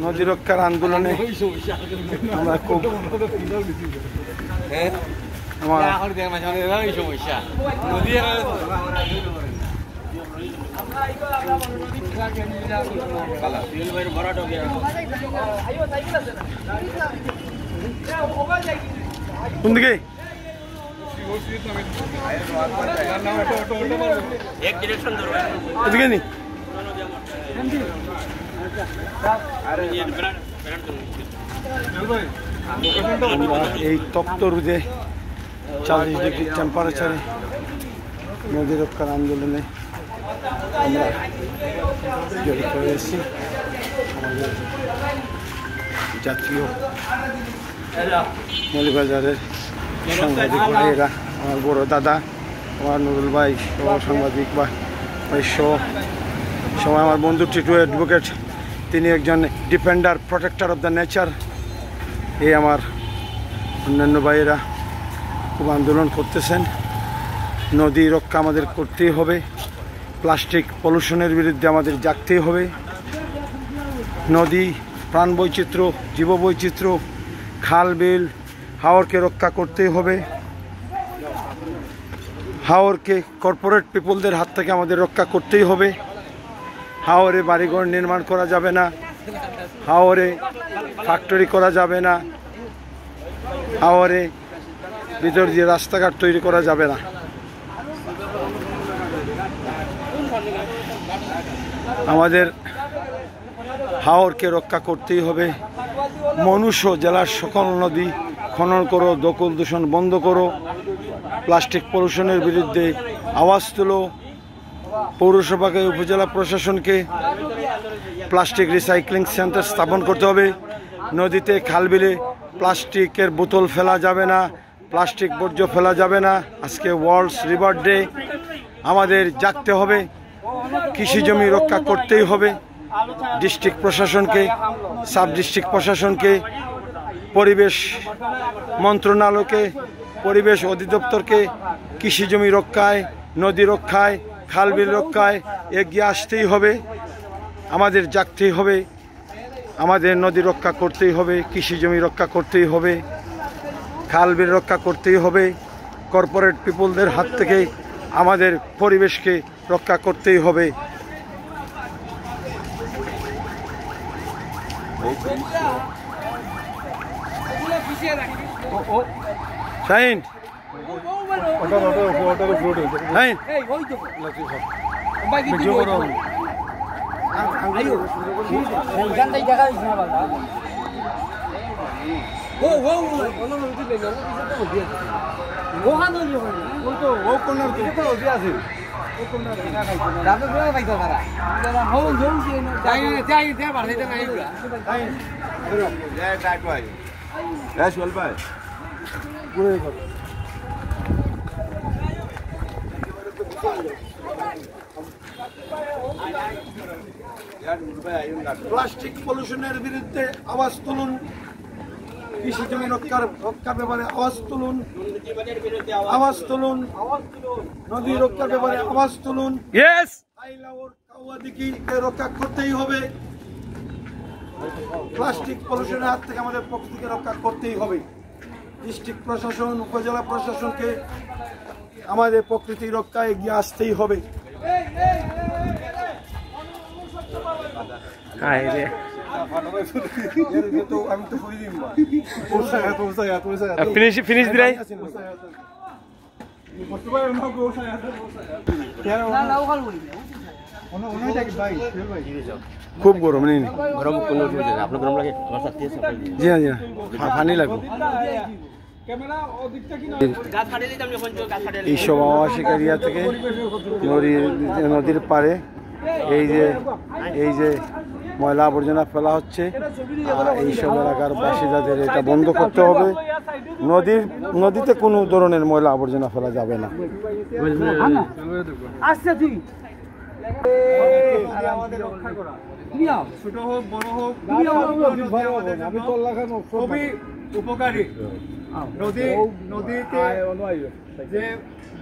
নদী রক্ষার আন্দোলনে আমরা খুব কোন দিকে এদিকে নি এই তপ্ত রোদে 40 ডিগ্রি টেম্পারেচারে নদী রক্ষার আন্দোলনে আমরা জড়িত হয়েছি। আমাদের জাতীয় মৌলভীবাজারের সাংবাদিক ভাইয়েরা, আমার বড় দাদা, আমার নুরুল ভাই, সাংবাদিক ভাই সবাই, আমার বন্ধু টিটু অ্যাডভোকেট, তিনি একজন defender, protector of the nature. এই আমার অন্যান্য ভাইয়েরা খুব আন্দোলন করতেছেন। নদী রক্ষা আমাদের করতেই হবে, প্লাস্টিক পলিউশনের বিরুদ্ধে আমাদের জাগতেই হবে। নদী, প্রাণ বৈচিত্র্য, জীববৈচিত্র্য, খাল বিল, হাওরকে রক্ষা করতেই হবে। হাওরকে কর্পোরেট পিপলদের হাত থেকে আমাদের রক্ষা করতেই হবে। হাওরে বাড়িঘর নির্মাণ করা যাবে না, হাওরে ফ্যাক্টরি করা যাবে না, হাওরে ভিতর দিয়ে রাস্তাঘাট তৈরি করা যাবে না। আমাদের হাওরকে রক্ষা করতেই হবে। মনুষ্য জেলার সকল নদী খনন করো, দখল দূষণ বন্ধ করো, প্লাস্টিক পলিউশনের বিরুদ্ধে আওয়াজ তুলো। পৌরসভাকে, উপজেলা প্রশাসনকে প্লাস্টিক রিসাইক্লিং সেন্টার স্থাপন করতে হবে। নদীতে, খালবিলে প্লাস্টিকের বোতল ফেলা যাবে না, প্লাস্টিক বর্জ্য ফেলা যাবে না। আজকে ওয়ার্ল্ড রিভার ডে, আমাদের জাগতে হবে। কৃষি জমি রক্ষা করতেই হবে। ডিস্ট্রিক্ট প্রশাসনকে, সাব ডিস্ট্রিক্ট প্রশাসনকে, পরিবেশ মন্ত্রণালয়কে, পরিবেশ অধিদপ্তরকে কৃষি জমি রক্ষায়, নদী রক্ষায়, খালবিল রক্ষায় এগিয়ে আসতেই হবে। আমাদের জাগতেই হবে, আমাদের নদী রক্ষা করতেই হবে, কৃষি জমি রক্ষা করতেই হবে, খালবিল রক্ষা করতেই হবে। কর্পোরেট পিপলদের হাত থেকে আমাদের পরিবেশকে রক্ষা করতেই হবে। শাহিন, প্লাস্টিক পলিউশনের বিরুদ্ধে আওয়াজ তুলুন, কৃষি জমি রক্ষার ব্যাপারে আওয়াজ তুলুন, আওয়াজ তুলুন, নদী রক্ষার ব্যাপারে আওয়াজ তুলুন। রক্ষা করতেই হবে। প্লাস্টিক পলিউশনের হাত থেকে আমাদের প্রকৃতিকে রক্ষা করতেই হবে। ডিস্ট্রিক্ট প্রশাসন, উপজেলা প্রশাসনকে আমাদের প্রকৃতি রক্ষায় এগিয়ে আসতেই হবে। খুব গরম নেই, জি হ্যাঁ জি হ্যাঁ, পানি লাগবে। এইসব আবাসিক এরিয়া থেকে নদীর পাড়ে এই যে ময়লা আবর্জনা ফেলা হচ্ছে, এইসব এলাকার বাসিন্দাদের এটা বন্ধ করতে হবে। নদীতে কোনো ধরনের ময়লা আবর্জনা ফেলা যাবে না। ছোট হোক বড় হোক, খুবই উপকারী। নদীতে যে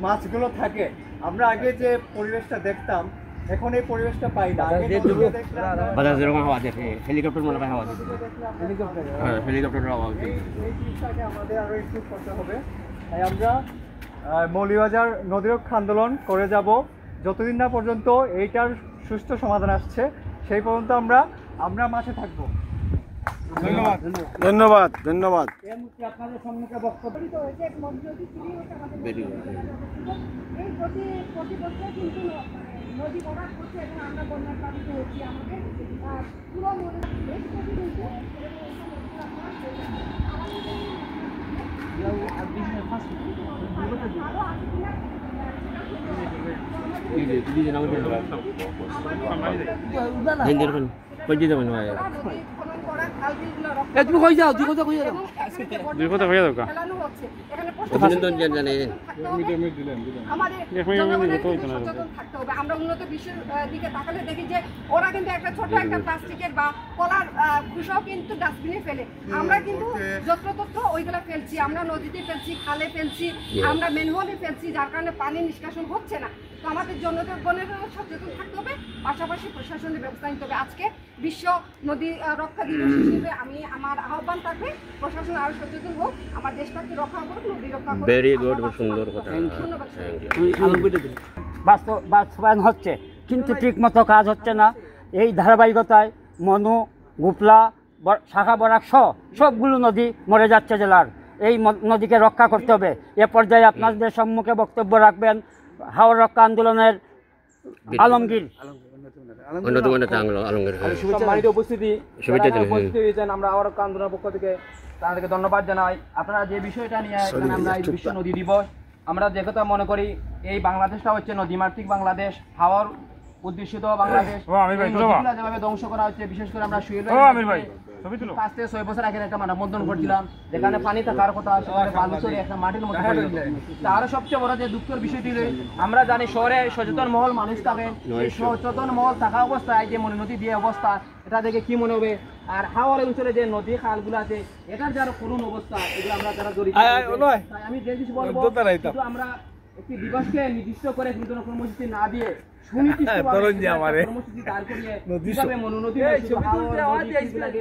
মাছগুলো থাকে, আমরা আগে যে পরিবেশটা দেখতাম এখন এই পরিবেশটা পাই না। বাজার যেরকম হাওয়া দেখে হেলিকপ্টার মনে হয় হাওয়া দিচ্ছে, হেলিকপ্টারের হাওয়া দিচ্ছে। এই জিনিসটাকে আমাদের আরো ইমপ্রুভ করতে হবে। তাই আমরা মৌলভীবাজার নদী রক্ষা আন্দোলন করে যাব যতদিন না পর্যন্ত এইটার সুষ্ঠু সমাধান আসছে, সেই পর্যন্ত আমরা মাঠে থাকবো। ধন্যবাদ ধন্যবাদ ধন্যবাদ। আপনাদের সম্মুখে বক্তব্য নদী ভরাট করছে এবং আমরা বন্যার প্লাবিত হচ্ছি। আমাদের পুরো মনে বেশ ক্ষতি হয়েছে। তুমি কই যাও, দুই কথা কই যাও, দুই কথা কই যাও। আমরা উন্নত বিশ্বের দিকে তাকালে দেখি যে ওরা কিন্তু একটা ছোট একটা প্লাস্টিকের বা কলার খোসাও কিন্তু ডাস্টবিনে ফেলে। আমরা কিন্তু যত্রতত্র ওইগুলা ফেলছি, আমরা নদীতে ফেলছি, খালে ফেলছি, আমরা ম্যানহোলে ফেলছি, যার কারণে পানি নিষ্কাশন হচ্ছে না। তো আমাদের জনগণের সচেতন থাকতে হবে, পাশাপাশি প্রশাসনের ব্যবস্থা নিতে হবে। আজকে বিশ্ব নদী রক্ষা দিবস হিসেবে আমি আমার আহ্বান থাকবে প্রশাসন আরো সচেতন হোক, আমার দেশটাকে রক্ষা করুক, নদী রক্ষা করুক। ভেরি গুড, সুন্দর কথা। বাস্তবায়ন হচ্ছে কিন্তু ঠিক মতো কাজ হচ্ছে না। এই ধারাবাহিকতায় মনু, গুপলা, শাখা বরাক সহ সবগুলো নদী মরে যাচ্ছে জেলার। এই নদীকে রক্ষা করতে হবে। এ পর্যায়ে আপনাদের সম্মুখে বক্তব্য রাখবেন হাওর রক্ষা আন্দোলনের আলমগীর। আমরা হাওর রক্ষা আন্দোলনের পক্ষ থেকে তাদেরকে ধন্যবাদ জানাই। আপনারা যে বিষয়টা নিয়ে আমরা এই বিশ্ব নদী দিবস, আমরা যে কথা মনে করি এই বাংলাদেশটা হচ্ছে নদীমাতৃক বাংলাদেশ, হাওর উদ্দেশিত বাংলাদেশ। যেভাবে ধ্বংস করা হচ্ছে, বিশেষ করে আমরা 5 থেকে 6 বছর আগে একটা মানববন্ধন করছিলাম যেখানে পানি থাকার কথা, সেখানে বালু চড়ে একটা মাটির মধ্যে পড়ে গেছে। আরো সবচেয়ে বড় যে দুঃখের বিষয়টি, আমরা জানি শহরে সচেতন মহল মানুষ থাকেন, এই সচেতন মহল থাকা অবস্থায় যে মনে নদী দিয়ে অবস্থা, এটা দেখে কি মনে হবে? আর হাওড় অঞ্চলে যে নদী খালগুলো আছে এটার যারা করুণ অবস্থা, এগুলো আমরা যারা জড়িত। আমি যে কিছু বলবো, আমরা একটি দিবসকে নির্দিষ্ট করে কিন্তু কর্মসূচি না দিয়ে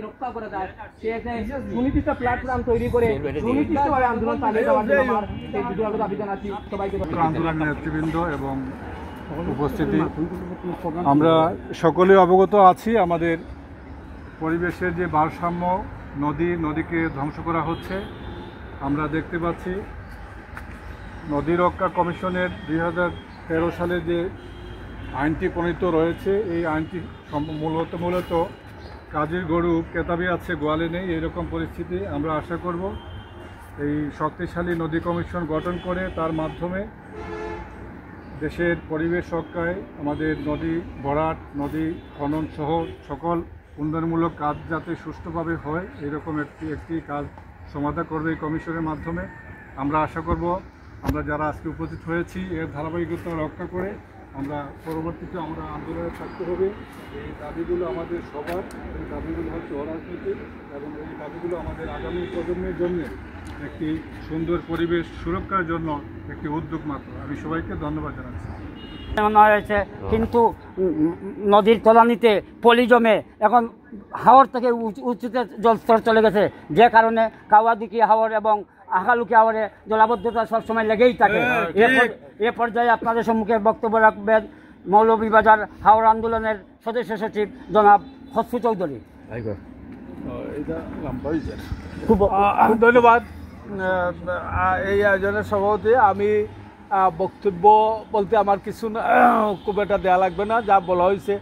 রক্ষা করা যায়, সে একটা সুনির্দিষ্ট প্ল্যাটফর্ম তৈরি করে সুনির্দিষ্টভাবে আন্দোলন চালিয়ে যাওয়ার জন্য আমার দাবি জানাচ্ছি সবাইকে। আন্দোলন নেতৃবৃন্দ এবং উপস্থিতি, আমরা সকলে অবগত আছি আমাদের পরিবেশের যে ভারসাম্য, নদীকে ধ্বংস করা হচ্ছে। আমরা দেখতে পাচ্ছি নদী রক্ষা কমিশনের 2013 সালে যে আইনটি প্রণীত রয়েছে, এই আইনটি মূলত কাজের গরু কেতাবে আছে, গোয়ালে নেই, এরকম পরিস্থিতি। আমরা আশা করব এই শক্তিশালী নদী কমিশন গঠন করে তার মাধ্যমে দেশের পরিবেশ রক্ষায়, আমাদের নদী ভরাট, নদী খনন সহ সকল উন্নয়নমূলক কাজ যাতে সুষ্ঠুভাবে হয়, এরকম একটি কাজ সমাধা করবে এই কমিশনের মাধ্যমে। আমরা আশা করব আমরা যারা আজকে উপস্থিত হয়েছি এর ধারাবাহিকতা রক্ষা করে আমরা পরবর্তীতে আমরা আন্দোলনে থাকতে হবে। এই দাবিগুলো আমাদের সবার, এই দাবিগুলো হচ্ছে অরাজনৈতিক এবং এই দাবিগুলো আমাদের আগামী প্রজন্মের জন্য একটি সুন্দর পরিবেশ সুরক্ষার জন্য একটি উদ্যোগ মাত্র। আমি সবাইকে ধন্যবাদ জানাচ্ছি। হয়েছে কিন্তু নদীর তলানিতে পলি জমে এখন হাওর থেকে উঁচুতে জলস্তর চলে গেছে, যে কারণে কাওয়াদিকি হাওর এবং আখালুকি হাওরে জলাবদ্ধতা সবসময় লেগেই থাকে। এ পর্যায়ে আপনাদের সম্মুখে বক্তব্য রাখবেন মৌলভীবাজার হাওর আন্দোলনের সদস্য সচিব জনাব হসফু চৌধুরী। খুব ধন্যবাদ এই আয়োজনের সভাপতি। আমি বক্তব্য বলতে আমার কিছু খুব একটা দেওয়া লাগবে না, যা বলা হয়েছে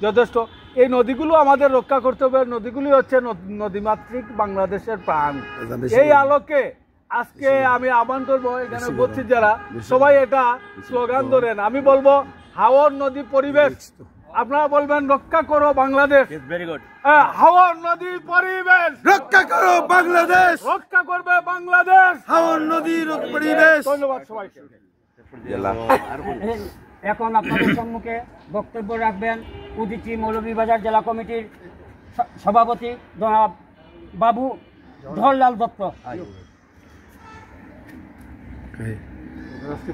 যথেষ্ট। এই নদীগুলো আমাদের রক্ষা করতে হবে। নদীগুলি হচ্ছে নদীমাতৃক বাংলাদেশের প্রাণ। এই আলোকে আজকে আমি আহ্বান করবো এখানে উপস্থিত যারা সবাই এটা স্লোগান ধরেন। আমি বলবো হাওর নদী পরিবেশ, আপনারা বলবেন রক্ষা করো বাংলাদেশ। হাওর নদী পরিবেশ রক্ষা করো বাংলাদেশ, রক্ষা করবে বাংলাদেশ হাওর নদীর পরিবেশ। ধন্যবাদ সবাইকে। এখন আপনাদের সম্মুখে বক্তব্য রাখবেন উদীচী মৌলভীবাজার জেলা কমিটির সভাপতি জনাব বাবু ধরলাল দত্ত।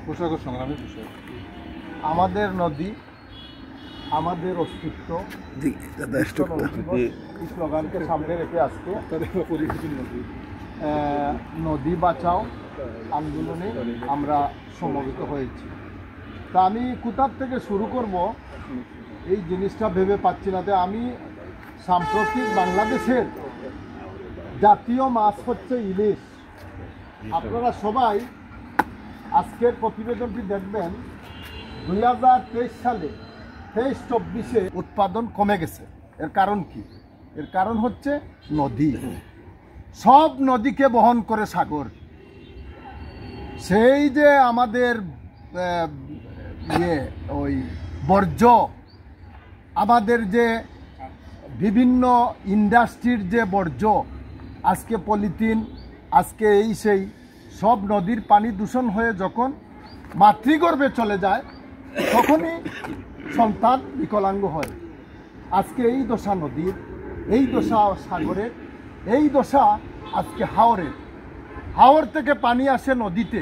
পোশাক সংগ্রামী পোশাক। আমাদের নদী, আমাদের অস্তিত্ব এই স্লোগানকে সামনে রেখে আজকে নদী বাঁচাও আন্দোলনে আমরা সমবেত হয়েছি। তা আমি কোথার থেকে শুরু করব এই জিনিসটা ভেবে পাচ্ছি না। আমি সাম্প্রতিক বাংলাদেশের জাতীয় মাছ হচ্ছে ইলিশ। আপনারা সবাই আজকের প্রতিবেদনটি দেখবেন। 2023 সালে 23-24 উৎপাদন কমে গেছে। এর কারণ কি? এর কারণ হচ্ছে নদী। সব নদীকে বহন করে সাগর। সেই যে আমাদের ওই বর্জ্য, আমাদের যে বিভিন্ন ইন্ডাস্ট্রির যে বর্জ্য, আজকে পলিথিন, আজকে এই সেই সব নদীর পানি দূষণ হয়ে যখন মাতৃগর্ভে চলে যায় তখনই সন্তান বিকলাঙ্গ হয়। আজকে এই দশা নদীর, এই দশা সাগরের, এই দশা আজকে হাওরের। হাওর থেকে পানি আসে নদীতে।